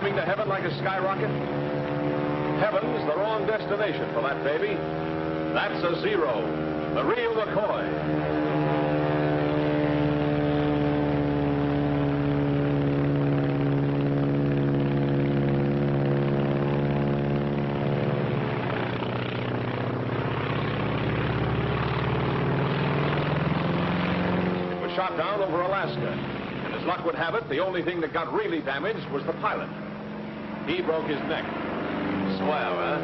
Climbing to heaven like a skyrocket? Heaven's the wrong destination for that baby. That's a Zero, the real McCoy. Shot down over Alaska. And as luck would have it, the only thing that got really damaged was the pilot. He broke his neck. Swell, huh?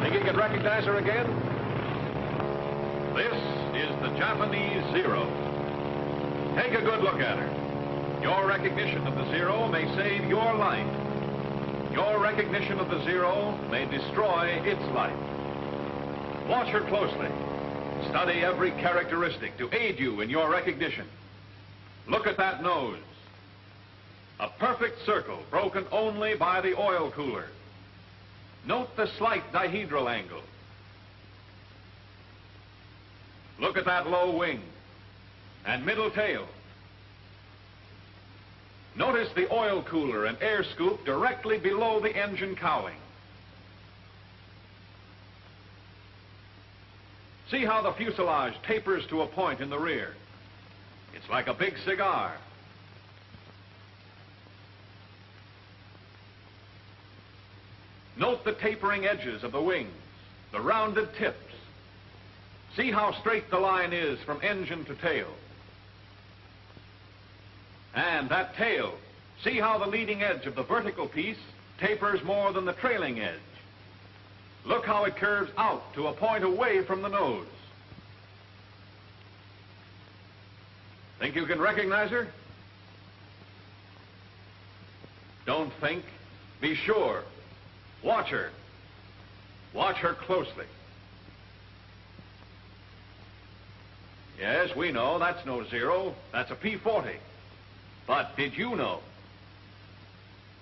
Think you can recognize her again? This is the Japanese Zero. Take a good look at her. Your recognition of the Zero may save your life. Your recognition of the Zero may destroy its life. Watch her closely. Study every characteristic to aid you in your recognition. Look at that nose. A perfect circle broken only by the oil cooler. Note the slight dihedral angle. Look at that low wing and middle tail. Notice the oil cooler and air scoop directly below the engine cowling. See how the fuselage tapers to a point in the rear. It's like a big cigar. Note the tapering edges of the wings, the rounded tips. See how straight the line is from engine to tail. And that tail, see how the leading edge of the vertical piece tapers more than the trailing edge. Look how it curves out to a point away from the nose. Think you can recognize her? Don't think. Be sure. Watch her. Watch her closely. Yes, we know that's no Zero. That's a P-40. But did you know?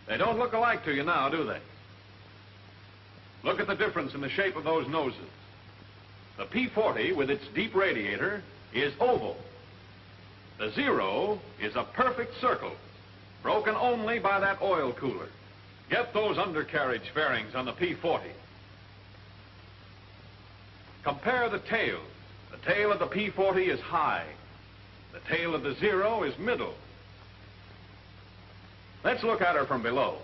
They don't look alike to you now, do they? Look at the difference in the shape of those noses. The P-40, with its deep radiator, is oval. The Zero is a perfect circle, broken only by that oil cooler. Get those undercarriage fairings on the P-40. Compare the tail. The tail of the P-40 is high. The tail of the Zero is middle. Let's look at her from below.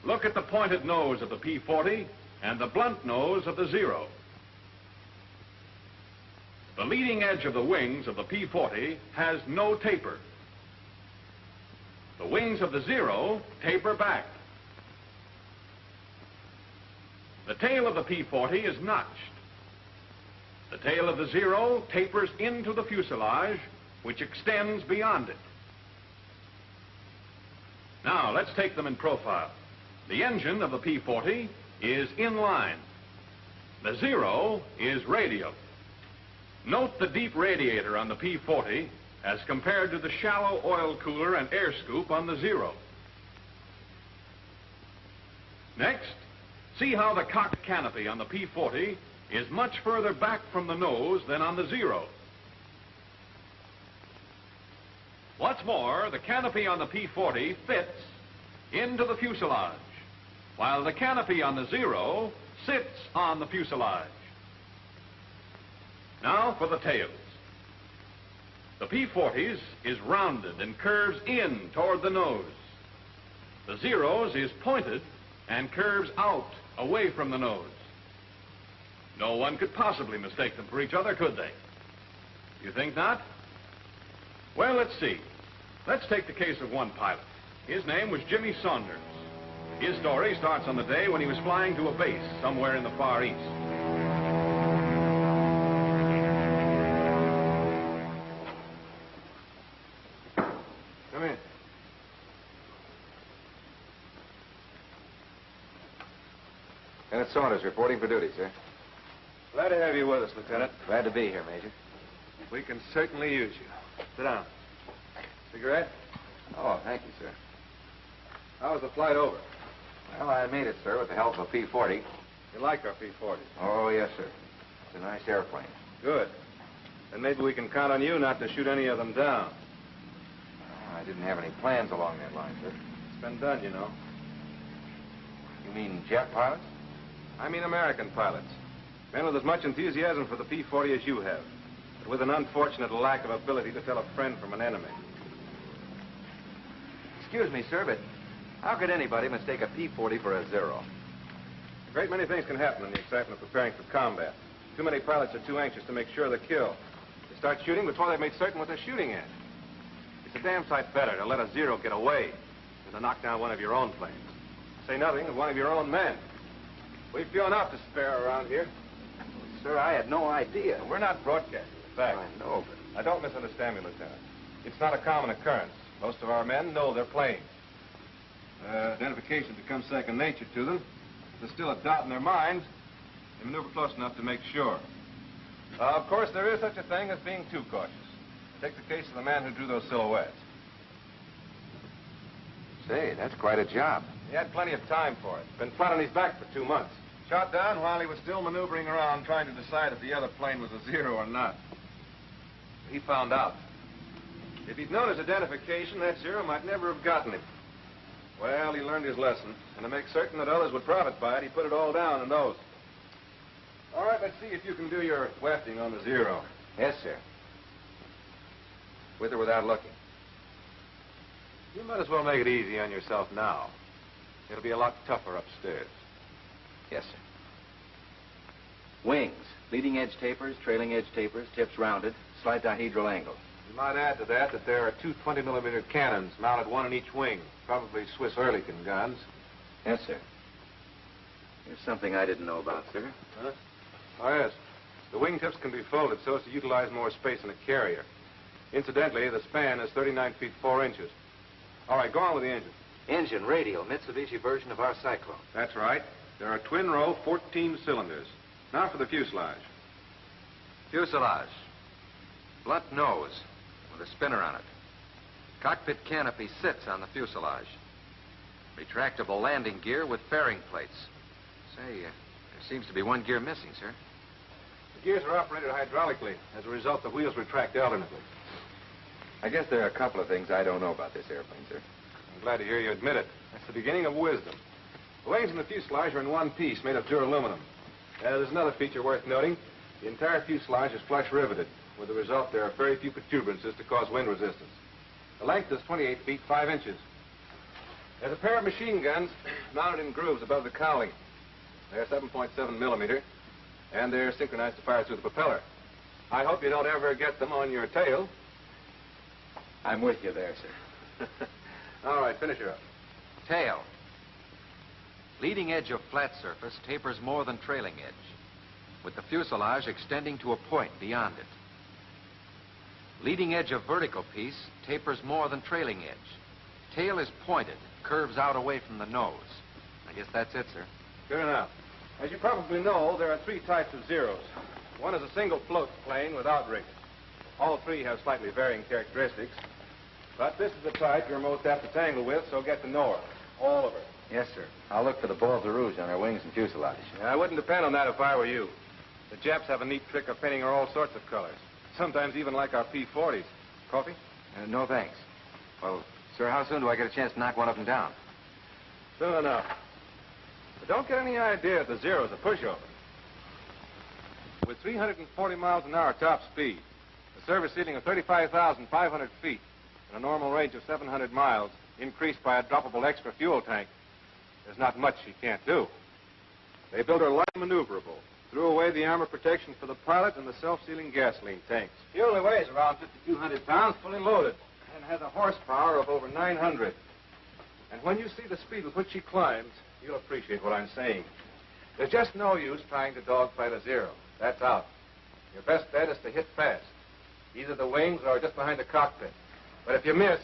Look at the pointed nose of the P-40 and the blunt nose of the Zero. The leading edge of the wings of the P-40 has no taper. The wings of the Zero taper back. The tail of the P-40 is notched. The tail of the Zero tapers into the fuselage, which extends beyond it. Now, let's take them in profile. The engine of the P-40 is in line. The Zero is radial. Note the deep radiator on the P-40 as compared to the shallow oil cooler and air scoop on the Zero. Next, see how the cockpit canopy on the P-40 is much further back from the nose than on the Zero. What's more, the canopy on the P-40 fits into the fuselage, while the canopy on the Zero sits on the fuselage. Now for the tails. The P-40's is rounded and curves in toward the nose. The Zero's is pointed and curves out away from the nose. No one could possibly mistake them for each other, could they? You think not? Well, let's see. Let's take the case of one pilot. His name was Jimmy Saunders. His story starts on the day when he was flying to a base somewhere in the Far East. Come in. Lieutenant Saunders reporting for duty, sir. Glad to have you with us, Lieutenant. Glad to be here, Major. We can certainly use you. Sit down. Cigarette? Oh, thank you, sir. How was the flight over? Well, I made it, sir, with the help of a P-40. You like our P-40? Oh, yes, sir. It's a nice airplane. Good. Then maybe we can count on you not to shoot any of them down. I didn't have any plans along that line, sir. It's been done, you know. You mean jet pilots? I mean American pilots. Men with as much enthusiasm for the P-40 as you have, but with an unfortunate lack of ability to tell a friend from an enemy. Excuse me, sir, but how could anybody mistake a P-40 for a Zero? A great many things can happen in the excitement of preparing for combat. Too many pilots are too anxious to make sure of the kill. They start shooting before they've made certain what they're shooting at. It's a damn sight better to let a Zero get away than to knock down one of your own planes. Say nothing of one of your own men. We've few enough to spare around here. Sir, I had no idea. We're not broadcasting the fact. I know, but... Now, don't misunderstand me, Lieutenant. It's not a common occurrence. Most of our men know their planes. Identification becomes second nature to them. If there's still a doubt in their minds, they maneuver close enough to make sure. Of course, there is such a thing as being too cautious. Take the case of the man who drew those silhouettes. Say, that's quite a job. He had plenty of time for it. Been flat on his back for 2 months. Shot down while he was still maneuvering around trying to decide if the other plane was a Zero or not. He found out. If he'd known his identification, that Zero might never have gotten him. Well, he learned his lesson, and to make certain that others would profit by it, he put it all down in those. All right, let's see if you can do your wafting on the Zero. Yes, sir. With or without looking? You might as well make it easy on yourself now. It'll be a lot tougher upstairs. Yes, sir. Wings. Leading edge tapers, trailing edge tapers, tips rounded, slight dihedral angle. You might add to that there are two 20-millimeter cannons mounted one in each wing, probably Swiss Oerlikon guns. Yes, sir. Here's something I didn't know about, sir. Huh? Oh, yes. The wingtips can be folded so as to utilize more space in a carrier. Incidentally, the span is 39 feet 4 inches. All right, go on with the engine. Engine, radial, Mitsubishi version of our Cyclone. That's right. There are twin-row 14 cylinders. Now for the fuselage. Fuselage. Blunt nose with a spinner on it. Cockpit canopy sits on the fuselage. Retractable landing gear with fairing plates. Say, there seems to be one gear missing, sir. The gears are operated hydraulically. As a result, the wheels retract alternately. I guess there are a couple of things I don't know about this airplane, sir. I'm glad to hear you admit it. That's the beginning of wisdom. The wings and the fuselage are in one piece, made of duraluminum. There's another feature worth noting. The entire fuselage is flush riveted. With the result, there are very few protuberances to cause wind resistance. The length is 28 feet 5 inches. There's a pair of machine guns mounted in grooves above the cowling. They're 7.7 millimeter, and they're synchronized to fire through the propeller. I hope you don't ever get them on your tail. I'm with you there, sir. All right, finish her up. Tail. Leading edge of flat surface tapers more than trailing edge, with the fuselage extending to a point beyond it. Leading edge of vertical piece tapers more than trailing edge. Tail is pointed, curves out away from the nose. I guess that's it, sir. Good enough. As you probably know, there are 3 types of Zeros. One is a single float plane without rigging. All 3 have slightly varying characteristics. But this is the type you're most apt to tangle with, so get to know her. All of her. Yes, sir. I'll look for the balls of rouge on her wings and fuselage. Yeah, I wouldn't depend on that if I were you. The Japs have a neat trick of painting her all sorts of colors. Sometimes even like our P-40s. Coffee? No, thanks. Well, sir, how soon do I get a chance to knock one of them down? Soon enough. But don't get any idea that the Zero's a pushover. With 340 miles an hour top speed, a service ceiling of 35,500 feet, and a normal range of 700 miles, increased by a droppable extra fuel tank, there's not much she can't do. They built her light and maneuverable, threw away the armor protection for the pilot and the self-sealing gasoline tanks. She only weighs around 5,200 pounds, fully loaded, and has a horsepower of over 900. And when you see the speed with which she climbs, you'll appreciate what I'm saying. There's just no use trying to dogfight a Zero. That's out. Your best bet is to hit fast, either the wings or just behind the cockpit. But if you miss,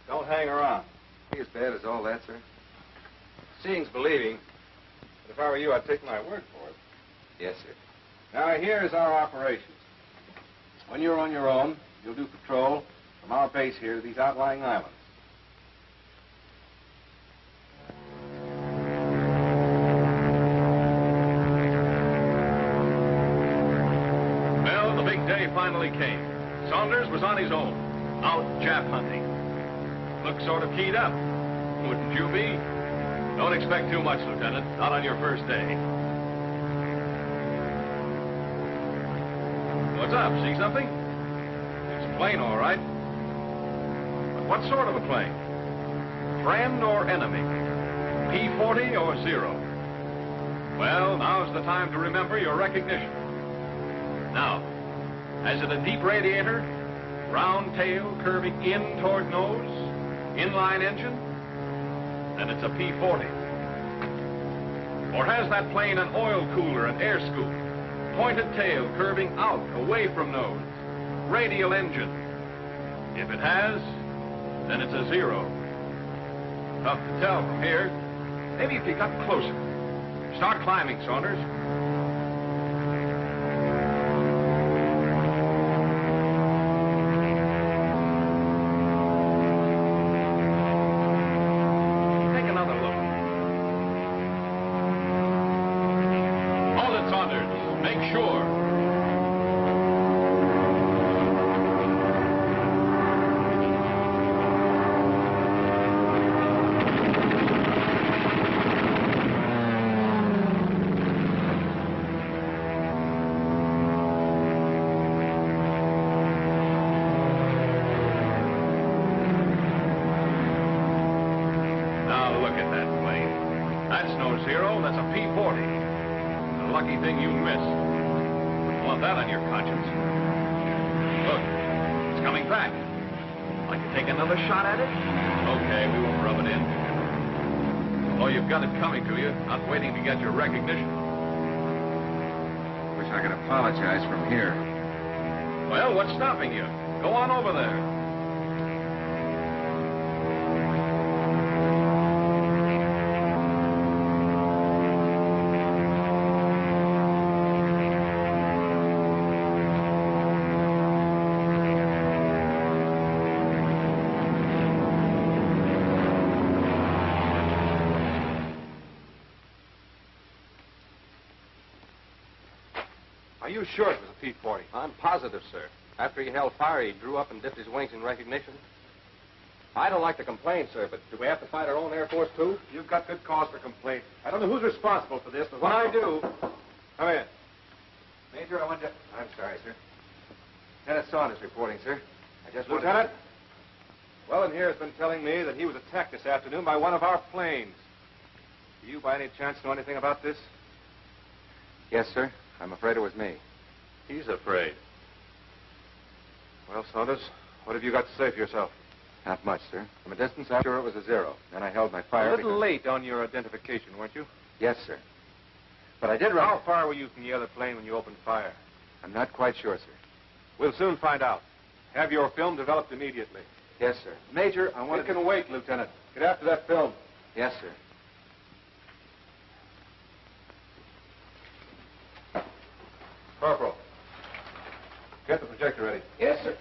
don't hang around. Be as bad as all that, sir? Seeing's believing. But if I were you, I'd take my word for it. Yes, sir. Now, here's our operations. When you're on your own, you'll do patrol from our base here to these outlying islands. Bell Well, the big day finally came. Saunders was on his own, out Jap hunting. Looked sort of keyed up. Wouldn't you be? Don't expect too much, Lieutenant. Not on your first day. What's up? See something? It's a plane, all right. But what sort of a plane? Friend or enemy? P-40 or Zero? Well, now's the time to remember your recognition. Now, has it a deep radiator? Round tail curving in toward nose? Inline engine? Then it's a P-40. Or has that plane an oil cooler and air scoop? Pointed tail curving out, away from nose? Radial engine? If it has, then it's a Zero. Tough to tell from here. Maybe if you got closer. Start climbing, Saunders. Take another look. Hold it, Saunders. Make sure. That's a P-40. A lucky thing you missed. Wouldn't want that on your conscience. Look, it's coming back. Like to take another shot at it? Okay, we won't rub it in. Oh, you've got it coming to you, not waiting to get your recognition. Wish I could apologize from here. Well, what's stopping you? Go on over there. Are you sure it was a P-40? I'm positive, sir. After he held fire, he drew up and dipped his wings in recognition. I don't like to complain, sir, but do we have to fight our own Air Force, too? You've got good cause for complaint. I don't know who's responsible for this, but when I do... Come in. Major, I want to... I'm sorry, sir. Lieutenant Saunders reporting, sir. I just wanted Lieutenant? Wellen here has been telling me that he was attacked this afternoon by one of our planes. Do you, by any chance, know anything about this? Yes, sir. I'm afraid it was me. He's afraid. Well, Saunders, what have you got to say for yourself? Not much, sir. From a distance, I'm sure it was a Zero. Then I held my fire. A little late on your identification, weren't you? Yes, sir. But I did run... How far were you from the other plane when you opened fire? I'm not quite sure, sir. We'll soon find out. Have your film developed immediately. Yes, sir. Major, I want It can wait, Lieutenant. Get after that film. Yes, sir. Corporal, get the projector ready. Yes, sir.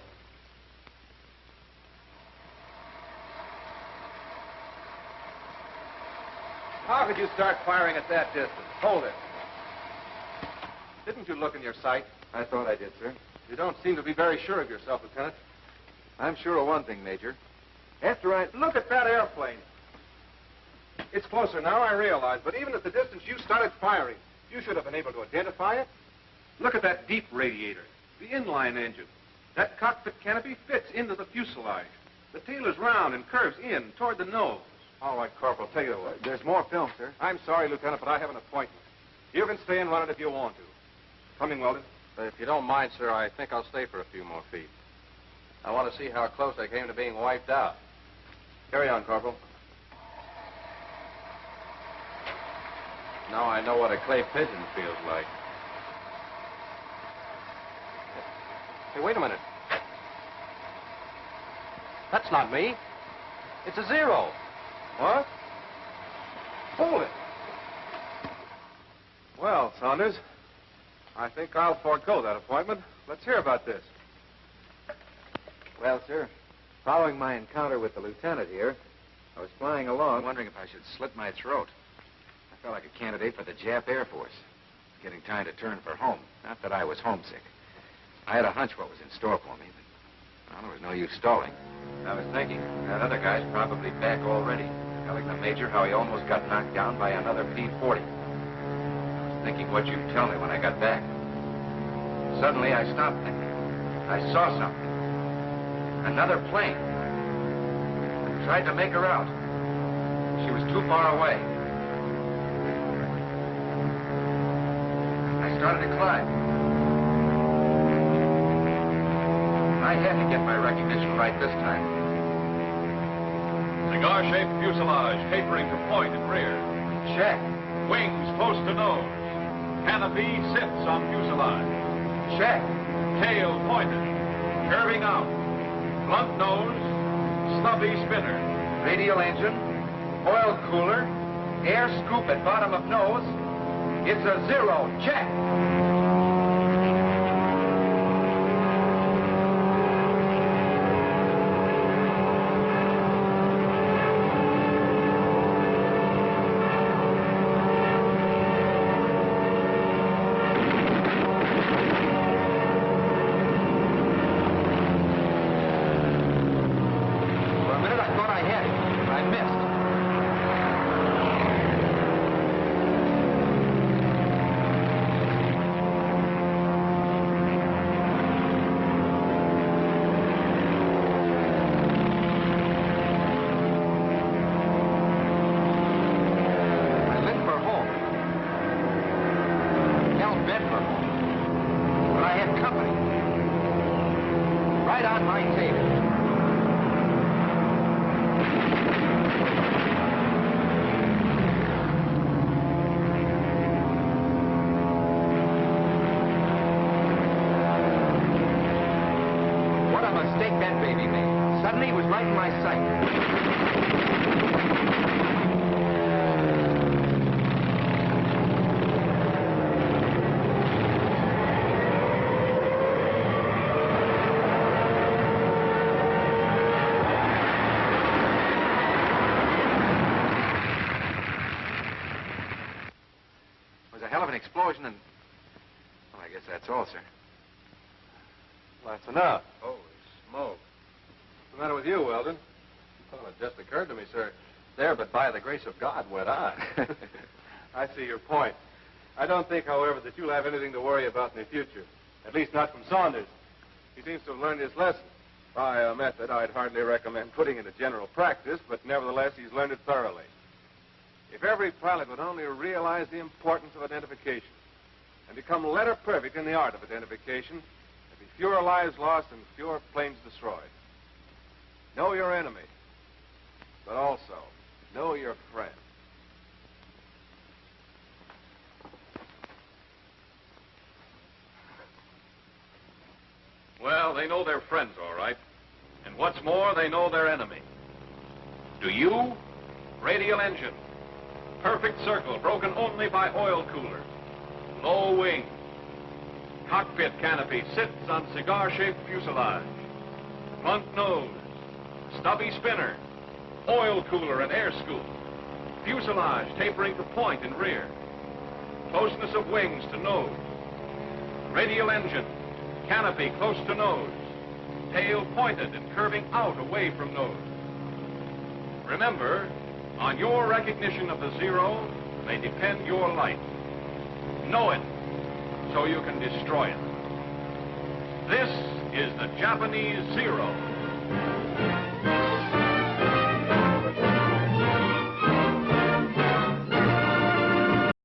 How could you start firing at that distance? Hold it. Didn't you look in your sight? I thought I did, sir. You don't seem to be very sure of yourself, Lieutenant. I'm sure of one thing, Major. Look at that airplane. It's closer now, I realize, but even at the distance you started firing, you should have been able to identify it. Look at that deep radiator, the inline engine. That cockpit canopy fits into the fuselage. The tail is round and curves in toward the nose. All right, Corporal, take it away. There's more film, sir. I'm sorry, Lieutenant, but I have an appointment. You can stay and run it if you want to. Coming, Weldon. If you don't mind, sir, I think I'll stay for a few more feet. I want to see how close I came to being wiped out. Carry on, Corporal. Now I know what a clay pigeon feels like. Hey, wait a minute. That's not me. It's a Zero. What? Hold it. Well, Saunders, I think I'll forego that appointment. Let's hear about this. Well, sir, following my encounter with the lieutenant here, I was flying along... I'm wondering if I should slit my throat. I felt like a candidate for the Jap Air Force. It's getting time to turn for home. Not that I was homesick. I had a hunch what was in store for me, but well, there was no use stalling. I was thinking, that other guy's probably back already, telling the Major how he almost got knocked down by another P-40. I was thinking what you'd tell me when I got back. Suddenly, I stopped thinking. I saw something. Another plane. I tried to make her out. She was too far away. I started to climb. I had to get my recognition right this time. Cigar-shaped fuselage tapering to point and rear. Check. Wings close to nose. Canopy sits on fuselage. Check. Tail pointed. Curving out. Blunt nose. Stubby spinner. Radial engine. Oil cooler. Air scoop at bottom of nose. It's a 0. Check. Explosion and... Well, I guess that's all, sir. Well, that's enough. Holy smoke. What's the matter with you, Weldon? Well, it just occurred to me, sir. There, but by the grace of God, went I. I see your point. I don't think, however, that you'll have anything to worry about in the future. At least not from Saunders. He seems to have learned his lesson. By a method I'd hardly recommend putting into general practice, but nevertheless, he's learned it thoroughly. If every pilot would only realize the importance of identification and become letter perfect in the art of identification, there'd be fewer lives lost and fewer planes destroyed. Know your enemy, but also know your friend. Well, they know their friends, all right. And what's more, they know their enemy. Do you? Radial engine. Perfect circle, broken only by oil cooler. Low wings. Cockpit canopy sits on cigar-shaped fuselage. Blunt nose. Stubby spinner. Oil cooler and air scoop. Fuselage tapering to point and rear. Closeness of wings to nose. Radial engine. Canopy close to nose. Tail pointed and curving out away from nose. Remember, on your recognition of the 0 may depend your life. Know it so you can destroy it. This is the Japanese 0.